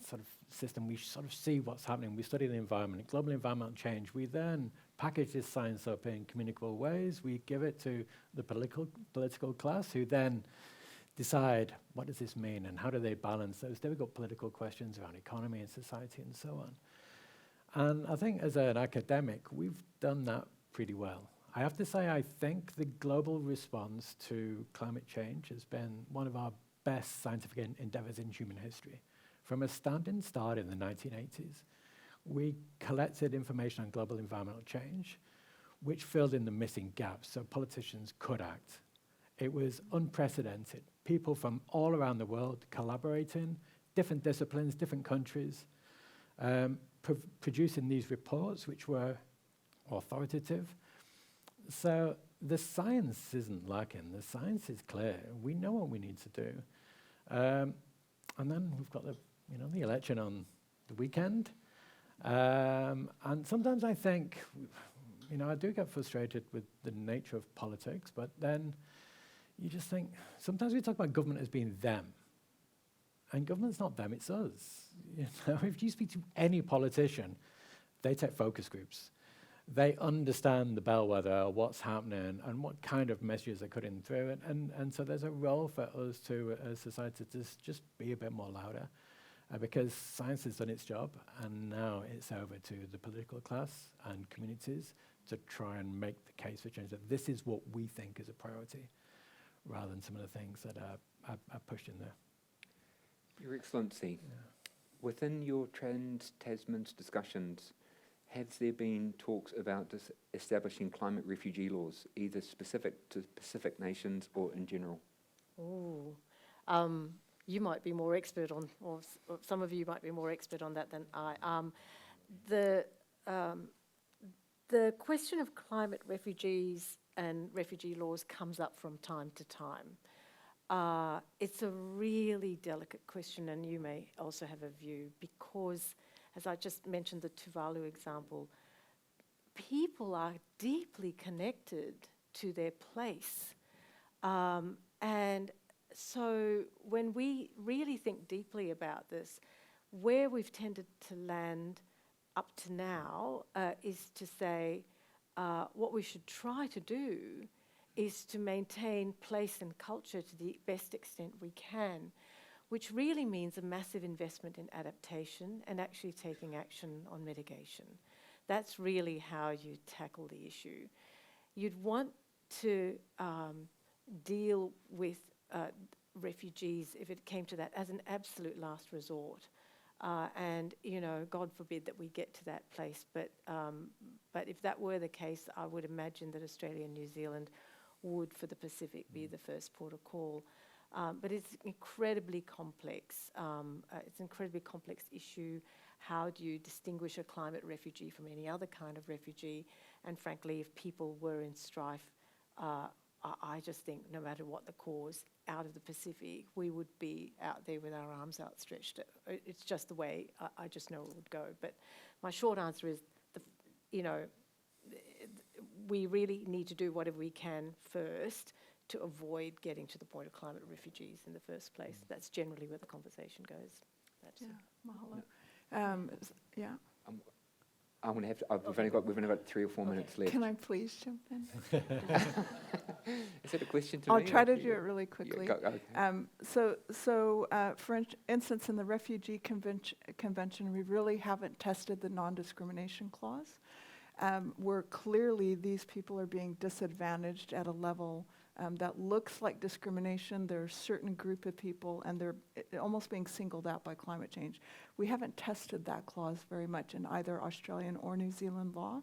sort of system. We sort of see what's happening. We study the environment, global environmental change. We then package this science up in communicable ways. We give it to the political class, who then decide, what does this mean, and how do they balance those difficult political questions around economy and society and so on. And I think as an academic, we've done that pretty well. I have to say, I think the global response to climate change has been one of our best scientific endeavors in human history. From a standing start in the 1980s, we collected information on global environmental change, which filled in the missing gaps so politicians could act. It was unprecedented. People from all around the world collaborating, different disciplines, different countries, producing these reports which were authoritative. So the science isn't lacking. The science is clear. We know what we need to do. And then we've got the election on the weekend. And sometimes I think, I do get frustrated with the nature of politics, but then you just think, sometimes we talk about government as being them. And government's not them, it's us. If you speak to any politician, they take focus groups. They understand the bellwether, what's happening, and what kind of messages they're cutting through. And so there's a role for us to, as society, to just be a bit more louder. Because science has done its job, and now it's over to the political class and communities to try and make the case for change, that this is what we think is a priority, rather than some of the things that are pushed in there. Your Excellency, within your Trans-Tasman's discussions, have there been talks about establishing climate refugee laws, either specific to Pacific nations or in general? You might be more expert on, or some of you might be more expert on that than I. The question of climate refugees and refugee laws comes up from time to time. It's a really delicate question, and you may also have a view, because, as I just mentioned the Tuvalu example, people are deeply connected to their place. And so when we really think deeply about this, where we've tended to land up to now is to say what we should try to do is to maintain place and culture to the best extent we can, which really means a massive investment in adaptation and actually taking action on mitigation. That's really how you tackle the issue. You'd want to deal with refugees, if it came to that, as an absolute last resort. And, you know, God forbid that we get to that place. But if that were the case, I would imagine that Australia and New Zealand would, for the Pacific, be the first port of call. But it's incredibly complex. It's an incredibly complex issue. How do you distinguish a climate refugee from any other kind of refugee? And frankly, if people were in strife, I just think no matter what the cause, out of the Pacific, we would be out there with our arms outstretched. It's just the way I just know it would go. But my short answer is, we really need to do whatever we can first to avoid getting to the point of climate refugees in the first place. That's generally where the conversation goes. That's Yeah, mahalo. Yeah. I'm going to have to. We've only got 3 or 4 minutes left. Can I please jump in? Is that a question to me? I'll try to do it really quickly. Yeah, okay. For instance, in the Refugee Convention, we really haven't tested the non-discrimination clause, where clearly these people are being disadvantaged at a level that looks like discrimination. There are a certain group of people, and they're almost being singled out by climate change. We haven't tested that clause very much in either Australian or New Zealand law.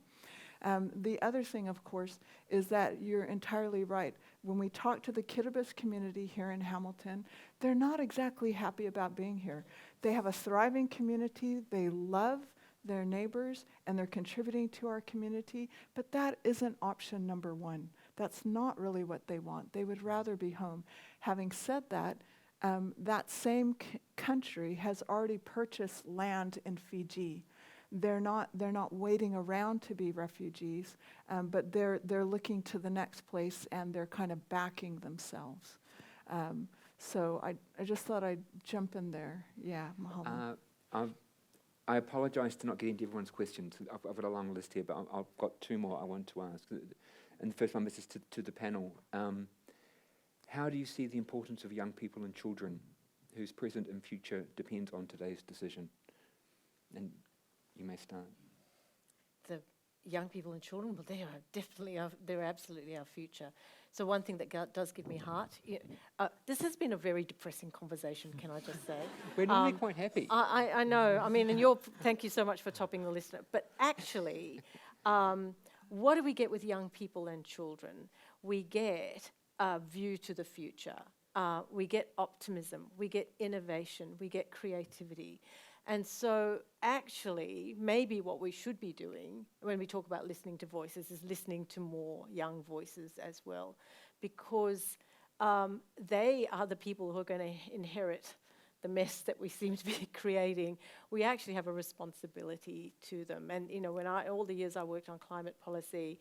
The other thing, of course, is that you're entirely right. When we talk to the Kiribati community here in Hamilton, they're not exactly happy about being here. They have a thriving community. They love their neighbors, and they're contributing to our community, but that isn't option number one. That's not really what they want. They would rather be home. Having said that, that same country has already purchased land in Fiji. They're not waiting around to be refugees, but they're looking to the next place, and they're kind of backing themselves. So I just thought I'd jump in there. Yeah, mahalo. I apologise to not getting to everyone's questions. I've got a long list here, but I've got 2 more I want to ask. And the first one is to the panel. How do you see the importance of young people and children whose present and future depends on today's decision? And you may start. the young people and children, well, they are definitely, they're absolutely our future. So one thing that does give me heart, this has been a very depressing conversation, can I just say? We're normally quite happy. I know, I mean, and thank you so much for topping the list. But actually, what do we get with young people and children? We get a view to the future. We get optimism, we get innovation, we get creativity. And so actually, maybe what we should be doing when we talk about listening to voices is listening to more young voices as well, because they are the people who are going to inherit the mess that we seem to be creating. We actually have a responsibility to them. And, you know, when all the years I worked on climate policy,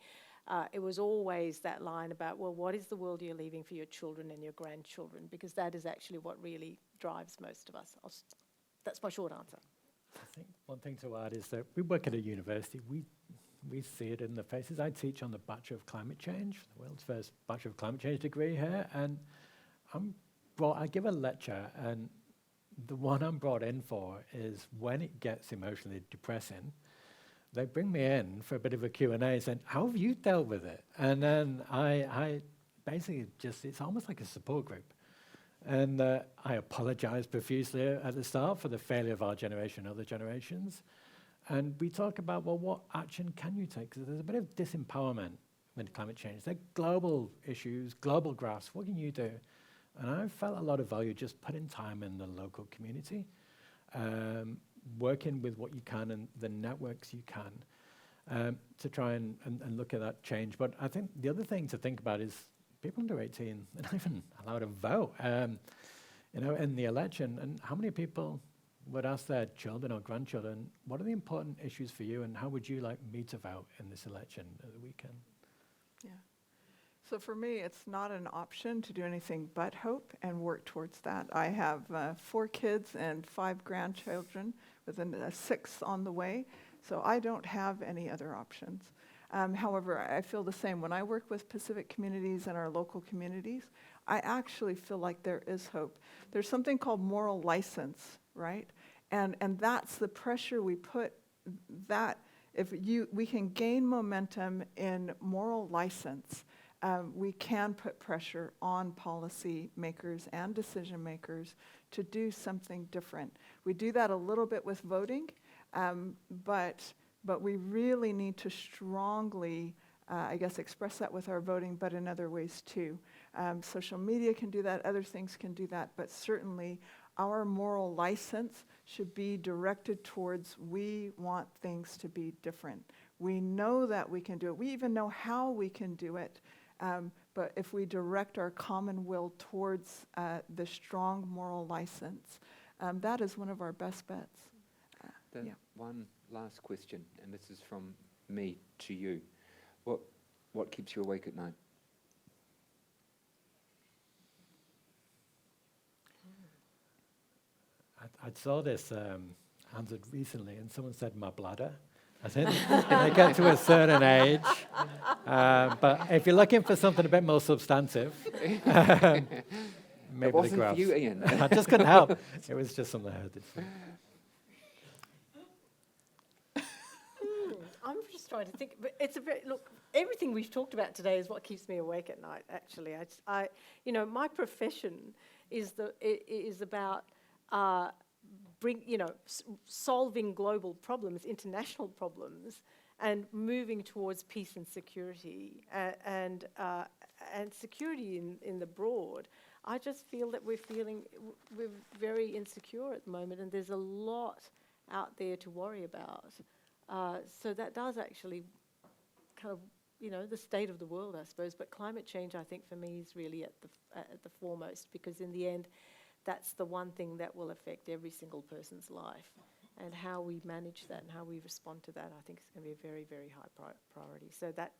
it was always that line about, well, what is the world you're leaving for your children and your grandchildren? Because that is actually what really drives most of us. That's my short answer. I think one thing to add is that we work at a university. We see it in the faces. I teach on the Bachelor of Climate Change, the world's first Bachelor of Climate Change degree here, and I give a lecture, and the one I'm brought in for is when it gets emotionally depressing, they bring me in for a bit of a Q&A saying, how have you dealt with it? And then I basically it's almost like a support group. And I apologize profusely at the start for the failure of our generation and other generations. And we talk about, well, what action can you take? Because there's a bit of disempowerment with climate change. They're global issues, global graphs. What can you do? And I felt a lot of value just putting time in the local community, working with what you can and the networks you can to try and look at that change. But I think the other thing to think about is people under 18 are not even allowed to vote, in the election. And how many people would ask their children or grandchildren, what are the important issues for you, and how would you like me to vote in this election at the weekend? Yeah. So for me, it's not an option to do anything but hope and work towards that. I have 4 kids and 5 grandchildren, with a 6th on the way, so I don't have any other options. However, I feel the same. When I work with Pacific communities and our local communities, I actually feel like there is hope. There's something called moral license, right? And that's the pressure we put, that if we can gain momentum in moral license, we can put pressure on policy makers and decision makers to do something different. We do that a little bit with voting, but we really need to strongly, I guess, express that with our voting, but in other ways too. Social media can do that, other things can do that, but certainly our moral license should be directed towards, we want things to be different. We know that we can do it. We even know how we can do it. But if we direct our common will towards the strong moral license, that is one of our best bets. Yeah. One last question, and this is from me to you. What keeps you awake at night? I saw this answered recently, and someone said my bladder. I think when I get to a certain age. But if you're looking for something a bit more substantive, maybe It wasn't for you, Iain. I just couldn't help. It was just something I heard. I'm just trying to think. But it's a very look. Everything we've talked about today is what keeps me awake at night. Actually, my profession is about solving global problems, international problems, and moving towards peace and security, and security in the broad. I just feel that we're very insecure at the moment, and there's a lot out there to worry about. So that does actually kind of, the state of the world, I suppose. But climate change, I think, for me, is really at the foremost, because in the end, that's the one thing that will affect every single person's life. And how we manage that and how we respond to that, I think, is going to be a very, very high priority. So that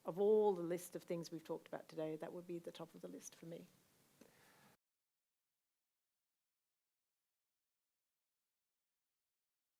of all the list of things we've talked about today, that would be at the top of the list for me.